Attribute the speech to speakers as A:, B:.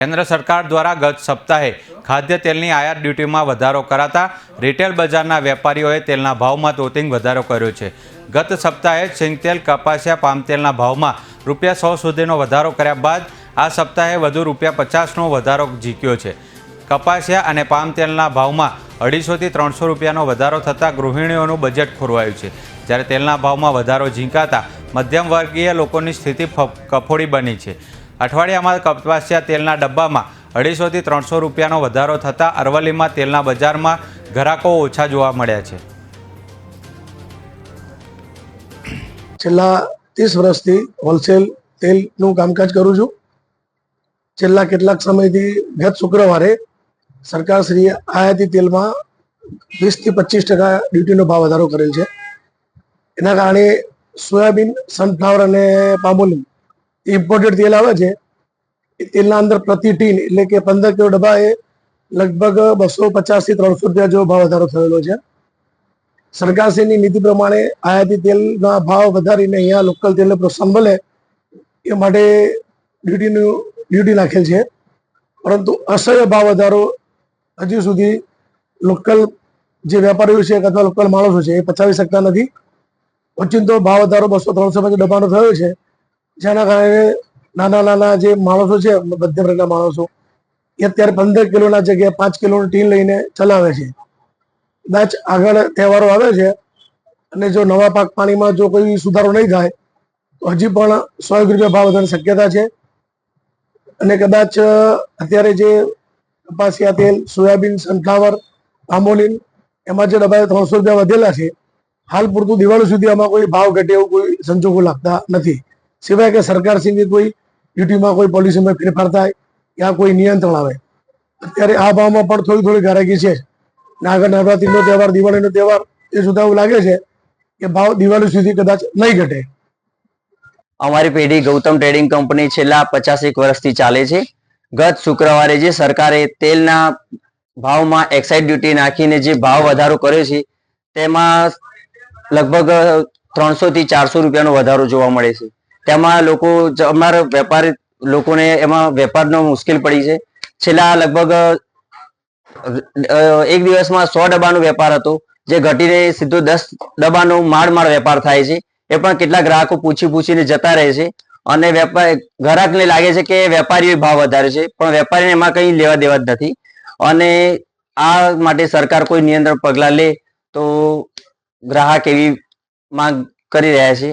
A: केन्द्र सरकार द्वारा गत सप्ताहे खाद्य तेलनी आयात ड्यूटीमां वधारो कराता रिटेल बजारना वेपारीओए तेलना भावमां तोतिंग वधारो कर्यो छे। गत सप्ताहे सिंगतेल, कपासिया, पामतेलना भावमां ₹100 सुधीनो वधारो कर्या बाद आ सप्ताहे वधु ₹50 नो वधारो झीक्यो छे। कपासिया अने पामतेलना भावमां 250 થી 300 રૂપિયાનો વધારો થતાં ગૃહિણીઓનું બજેટ ખોરવાયું છે। જ્યારે તેલના ભાવમાં વધારો ઝીંકાતા મધ્યમ વર્ગીય લોકોની સ્થિતિ કફોડી બની છે। અઠવાડિયામાં કપાસિયા તેલના ડબ્બામાં 250 થી 300 રૂપિયાનો વધારો થતાં અરવલ્લીમાં તેલના બજારમાં ગ્રાહકો ઓછા જોવા મળ્યા છે।
B: છેલ્લા 30 વર્ષથી હોલસેલ તેલનું કામકાજ કરું છું। છેલ્લા કેટલાક સમયથી ગત શુક્રવારે સરકારશ્રીએ આયાતી તેલમાં 20 થી 25% ડ્યુટીનો ભાવ વધારો કરેલ છે। એના કારણે સોયાબીન, સનફ્લાવર અને પામોલીન ઇમ્પોર્ટેડ તેલ આવે છે એ તેલના અંદર પ્રતિ ટીન એટલે કે 15 કિલો ડબ્બા એ લગભગ 250 થી 300 રૂપિયા જેવો ભાવ વધારો થયેલો છે। સરકારશ્રીની નીતિ પ્રમાણે આયાતી તેલના ભાવ વધારીને અહીંયા લોકલ તેલને પ્રોત્સાહન મળે એ માટે ડ્યુટી નાખેલ છે, પરંતુ અસહ્ય ભાવ વધારો હજી સુધી લોકલ જે વેપારીઓ છે અથવા લોકલ માણસો છે એ પચાવી શકતા નથી। ઓચિંતો ભાવ વધારો 200-300 ડબ્બાનો થયો છે, જેના કારણે નાના જે માણસો છે, મધ્યમ વર્ગના માણસો એ અત્યારે 15 કિલોના જગ્યાએ 5 કિલોની ટીન લઈને ચલાવે છે। કદાચ આગળ તહેવારો આવે છે અને જો નવા પાક પાણીમાં જો કોઈ સુધારો નહીં થાય તો હજી પણ 100 રૂપિયા ભાવ વધવાની શક્યતા છે। અને કદાચ અત્યારે જે કપાસિયા તેલ, સોયાબીન, સનફ્લાવર, પામોલીન એમાં જે ડબ્બાએ 300 રૂપિયા વધેલા છે, હાલ પૂરતું દિવાળી સુધી આમાં કોઈ ભાવ ઘટે એવું કોઈ સંજોગો લાગતા નથી, સિવાય કે સરકારશ્રીની કોઈ ડ્યુટીમાં કોઈ પોલિસીમાં ફેરફાર થાય યા કોઈ નિયંત્રણ આવે। અત્યારે આ ભાવમાં પણ થોડી ગારાકી છે ને આગળ નવરાત્રીનો તહેવાર, દિવાળીનો તહેવાર એ સુધા એવું લાગે છે કે ભાવ દિવાળી સુધી કદાચ નહીં ઘટે।
C: અમારી પેઢી ગૌતમ ટ્રેડિંગ કંપની છેલ્લા 50 વર્ષથી ચાલે છે। ગત શુક્રવારે જે સરકારે તેલના ભાવમાં એક્સાઇઝ ડ્યુટી નાખીને જે ભાવ વધારો કર્યો છે તેમાં લગભગ 300 થી 400 રૂપિયાનો વધારો જોવા મળે છે। તેમાં અમારા વેપારી લોકોને એમાં વેપારનો મુશ્કેલ પડી છે। છેલ્લા લગભગ એક દિવસમાં 100 ડબ્બાનો વેપાર હતો, જે ઘટીને સીધો 10 ડબ્બાનો માળ વેપાર થાય છે। એ પણ કેટલા ગ્રાહકો પૂછીને જતા રહે છે અને ગ્રાહકને લાગે છે કે વેપારીએ ભાવ વધારે છે, પણ વેપારીને એમાં કંઈ લેવા દેવા જ નથી। અને આ માટે સરકાર કોઈ નિયંત્રણ પગલાં લે તો ગ્રાહક એવી માંગ કરી રહ્યા છે।